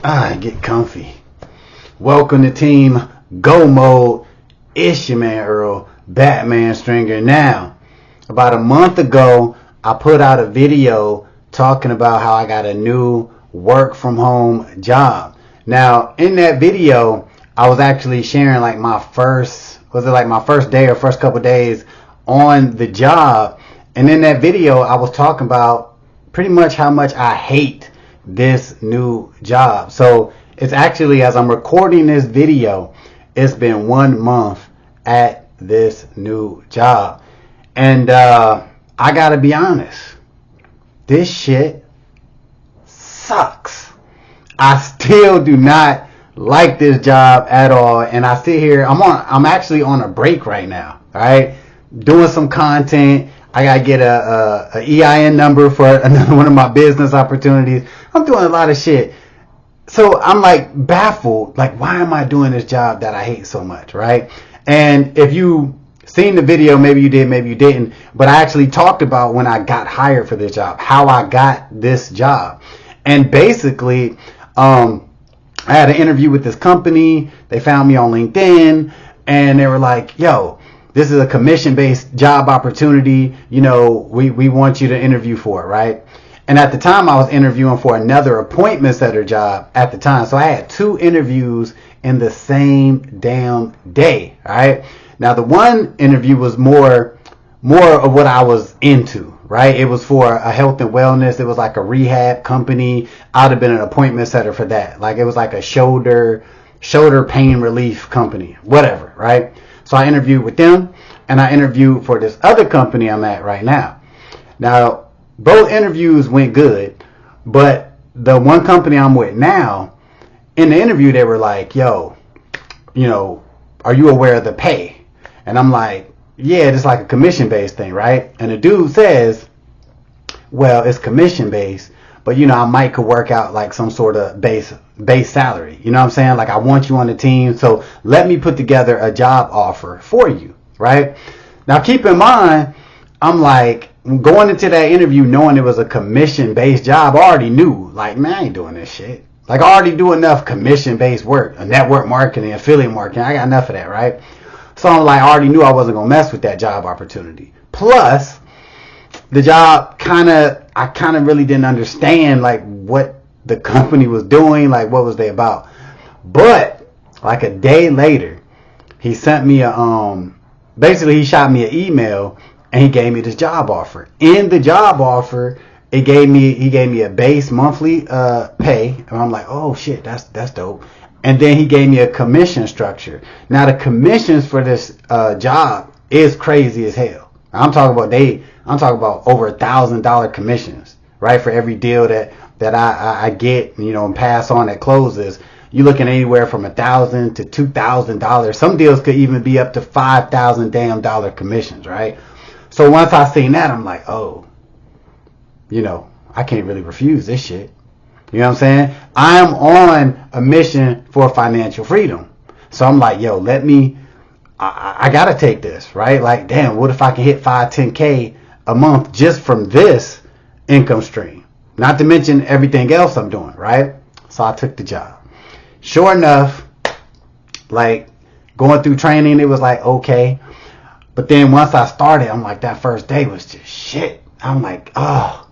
Get comfy. Welcome to Team Go Mode. It's your man Earl, Batman Stringer. Now, about a month ago, I put out a video talking about how I got a new work from home job. Now, in that video, I was actually sharing like my first day or first couple days on the job. And in that video, I was talking about pretty much how much I hate this new job. So it's actually, as I'm recording this video, it's been 1 month at this new job. And I gotta be honest, this shit sucks. I still do not like this job at all. And I sit here, I'm actually on a break right now, all right? Doing some content. I gotta get a EIN number for another one of my business opportunities. I'm doing a lot of shit. So I'm like baffled, like, why am I doing this job that I hate so much, right? And if you seen the video, maybe you did, maybe you didn't, but I actually talked about when I got hired for this job, how I got this job. And basically, I had an interview with this company. They found me on LinkedIn and they were like, yo, this is a commission-based job opportunity. You know, we want you to interview for it, right? And at the time, I was interviewing for another appointment setter job at the time. So I had 2 interviews in the same damn day, right? Now, the one interview was more of what I was into, right? It was for a health and wellness. It was like a rehab company. I'd have been an appointment setter for that. Like, it was like a shoulder pain relief company, whatever, right? So I interviewed with them, and I interviewed for this other company I'm at right now. Now, both interviews went good, but the one company I'm with now, in the interview, they were like, yo, you know, are you aware of the pay? And I'm like, yeah, it's like a commission-based thing, right? And the dude says, well, it's commission-based, but, you know, I might could work out like some sort of base salary. You know what I'm saying? Like, I want you on the team, so let me put together a job offer for you, right? Now, keep in mind, I'm like, going into that interview knowing it was a commission-based job, I already knew, like, man, I ain't doing this shit. Like, I already do enough commission-based work, network marketing, affiliate marketing. I got enough of that, right? So I'm like, I already knew I wasn't going to mess with that job opportunity. Plus, the job I kind of really didn't understand, like, what the company was doing, like, what was they about. But, like, a day later, he sent me basically he shot me an email and he gave me this job offer. In the job offer, he gave me a base monthly pay, and I'm like, oh shit, that's dope. And then he gave me a commission structure. Now the commissions for this job is crazy as hell. I'm talking about over $1,000 commissions, right? For every deal that I get, you know, and pass on that closes. You're looking anywhere from $1,000 to $2,000. Some deals could even be up to $5,000 damn dollar commissions, right? So once I seen that, I'm like, oh, you know, I can't really refuse this shit. You know what I'm saying? I'm on a mission for financial freedom. So I'm like, yo, I gotta take this, right? Like, damn, what if I can hit 5-10K a month just from this income stream? Not to mention everything else I'm doing, right? So I took the job. Sure enough, like, going through training, it was like, okay. But then once I started, I'm like, that first day was just shit. I'm like, oh,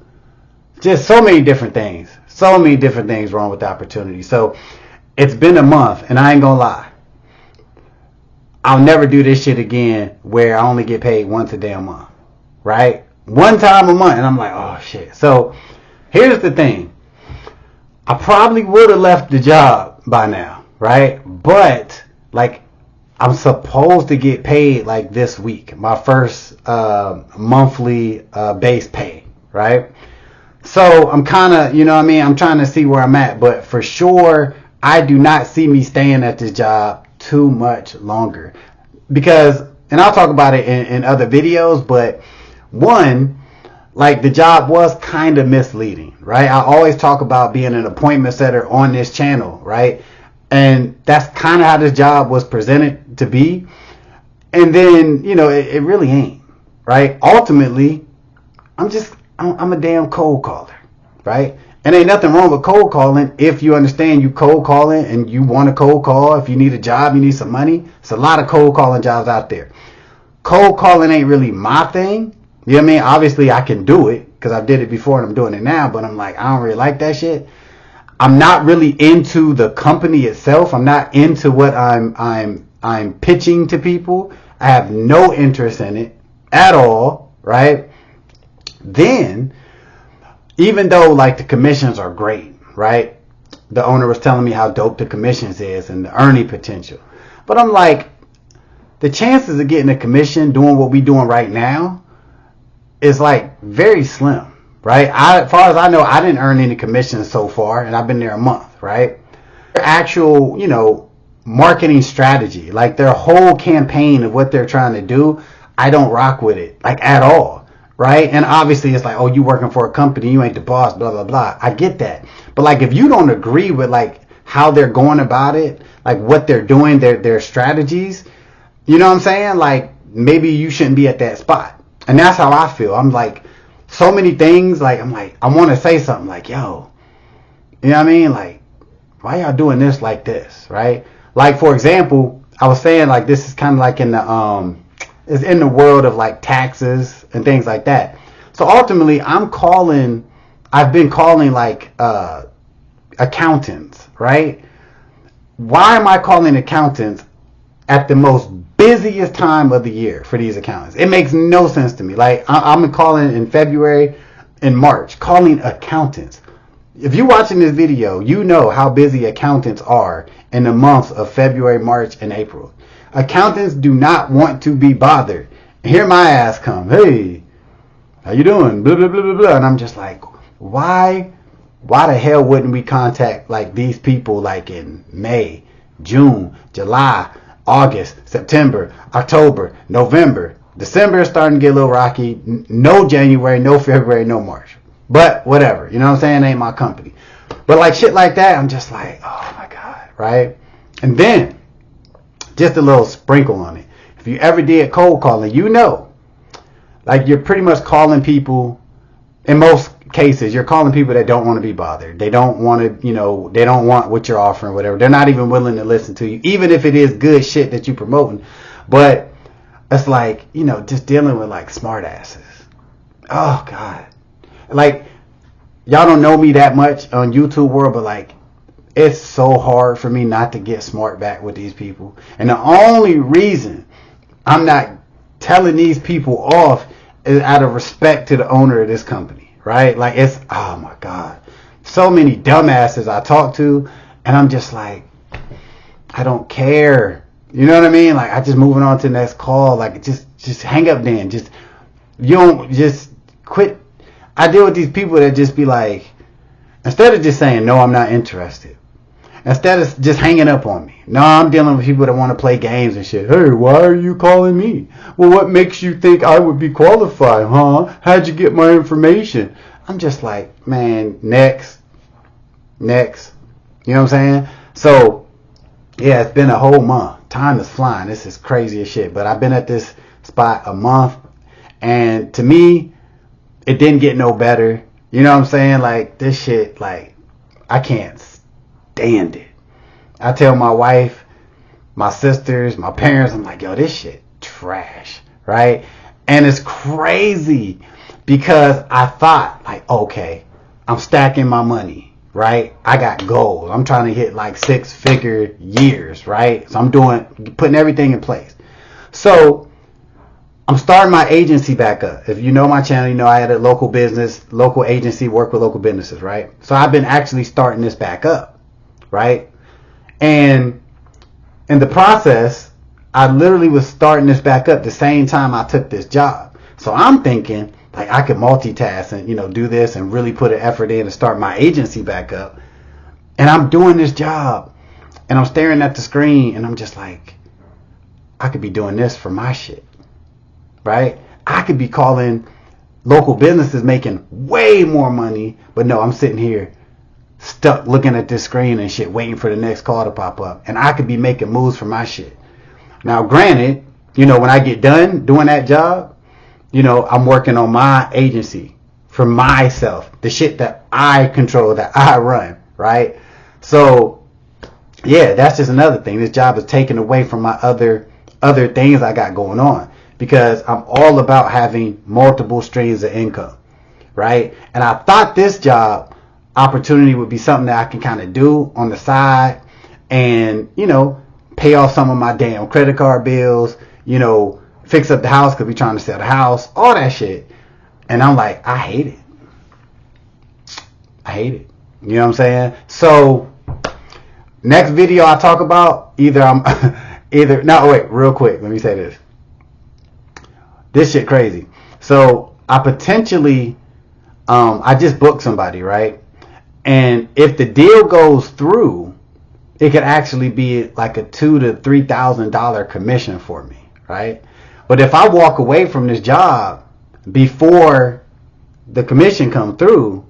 just so many different things. So many different things wrong with the opportunity. So it's been a month, and I ain't gonna lie. I'll never do this shit again where I only get paid once a damn month, right? One time a month, and I'm like, oh shit. So here's the thing. I probably would have left the job by now, right? But, like, I'm supposed to get paid like this week, my first monthly base pay, right? So I'm kind of, you know what I mean? I'm trying to see where I'm at, but for sure, I do not see me staying at this job too much longer. Because, and I'll talk about it in other videos, but one, like, the job was kind of misleading, right? I always talk about being an appointment setter on this channel, right? And that's kind of how this job was presented to be. And then, you know, it really ain't, right? Ultimately, I'm a damn cold caller, right? And ain't nothing wrong with cold calling if you understand you cold calling and you want to cold call. If you need a job, you need some money. It's a lot of cold calling jobs out there. Cold calling ain't really my thing. You know what I mean? Obviously, I can do it because I did it before and I'm doing it now. But I'm like, I don't really like that shit. I'm not really into the company itself. I'm not into what I'm pitching to people. I have no interest in it at all, right? Then, even though like the commissions are great, right? The owner was telling me how dope the commissions is and the earning potential. But I'm like, the chances of getting a commission doing what we doing right now is like very slim, right? As far as I know, I didn't earn any commissions so far, and I've been there a month, right? Their actual, marketing strategy, like their whole campaign of what they're trying to do, I don't rock with it, like at all, right? And obviously it's like, oh, you working for a company, you ain't the boss, blah, blah, blah. I get that. But like, if you don't agree with like how they're going about it, like what they're doing, their strategies, you know what I'm saying? Like, maybe you shouldn't be at that spot. And that's how I feel. I'm like, so many things, like, I'm like, I want to say something like, yo, you know what I mean? Like, why y'all doing this like this, right? Like, for example, I was saying, like, this is kind of like in the, it's in the world of, like, taxes and things like that. So, ultimately, I've been calling, like, accountants, right? Why am I calling accountants at the most busiest time of the year for these accountants? It makes no sense to me. Like, I'm calling in February and March, calling accountants. If you're watching this video, you know how busy accountants are in the months of February, March, and April. Accountants do not want to be bothered. Here my ass come, hey, how you doing? Blah, blah, blah, blah, blah. And I'm just like, why the hell wouldn't we contact like these people like in May, June, July, August, September, October, November. December is starting to get a little rocky. No January, no February, no March. But whatever, you know what I'm saying? It ain't my company. But like shit like that, I'm just like, oh my God, right? And then, just a little sprinkle on it. If you ever did cold calling, you know, like you're pretty much calling people, in most cases, you're calling people that don't want to be bothered. They don't want to, they don't want what you're offering, whatever. They're not even willing to listen to you, even if it is good shit that you're promoting. But it's like, just dealing with like smart asses. Oh God. Like, y'all don't know me that much on YouTube world, but like, it's so hard for me not to get smart back with these people. And the only reason I'm not telling these people off is out of respect to the owner of this company, right? Like, it's, oh my God, so many dumbasses I talk to, and I'm just like, I don't care. You know what I mean? Like, I just moving on to the next call. Like, just hang up then. Just quit. I deal with these people that just be like, instead of just saying, no, I'm not interested, instead of just hanging up on me. No, I'm dealing with people that want to play games and shit. Hey, why are you calling me? Well, what makes you think I would be qualified, huh? How'd you get my information? I'm just like, man, next. You know what I'm saying? So, yeah, it's been a whole month. Time is flying. This is crazy as shit. But I've been at this spot a month. And to me, it didn't get no better. You know what I'm saying? Like, this shit, like, I can't stand it. I tell my wife, my sisters, my parents, I'm like, yo, this shit trash, right? And it's crazy because I thought, like, okay, I'm stacking my money, right? I got goals. I'm trying to hit like 6-figure years, right? So I'm putting everything in place. So I'm starting my agency back up. If you know my channel, you know I had a local agency, work with local businesses, right? So I've been actually starting this back up, right? And in the process, I literally was starting this back up the same time I took this job. So I'm thinking, like, I could multitask and, do this and really put an effort in to start my agency back up. And I'm doing this job and I'm staring at the screen and I'm just like, I could be doing this for my shit. Right? I could be calling local businesses making way more money, but no, I'm sitting here stuck looking at this screen and shit, waiting for the next call to pop up. And I could be making moves for my shit. Now, granted, when I get done doing that job, I'm working on my agency for myself, the shit that I control, that I run, right? So yeah, that's just another thing. This job is taken away from my other things I got going on, because I'm all about having multiple streams of income, right? And I thought this job opportunity would be something that I can kind of do on the side and, you know, pay off some of my damn credit card bills, you know, fix up the house because we're trying to sell the house, all that shit. And I'm like, I hate it. I hate it. You know what I'm saying? So next video I talk about, real quick, let me say this. This shit crazy. So I potentially, I just booked somebody, right? And if the deal goes through, it could actually be like a $2,000 to $3,000 commission for me, right? But if I walk away from this job before the commission come through,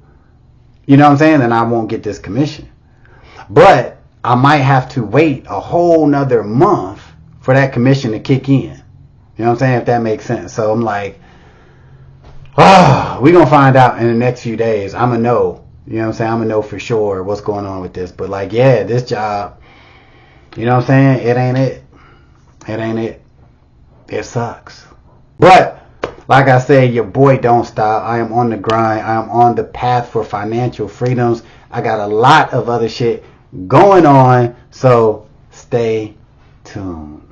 you know what I'm saying, then I won't get this commission. But I might have to wait a whole nother month for that commission to kick in. You know what I'm saying? If that makes sense. So I'm like, we're going to find out in the next few days. I'm going to know. You know what I'm saying? I'm going to know for sure what's going on with this. But like, yeah, this job, you know what I'm saying? It ain't it. It ain't it. It sucks. But like I said, your boy don't stop. I am on the grind. I am on the path for financial freedoms. I got a lot of other shit going on. So stay tuned.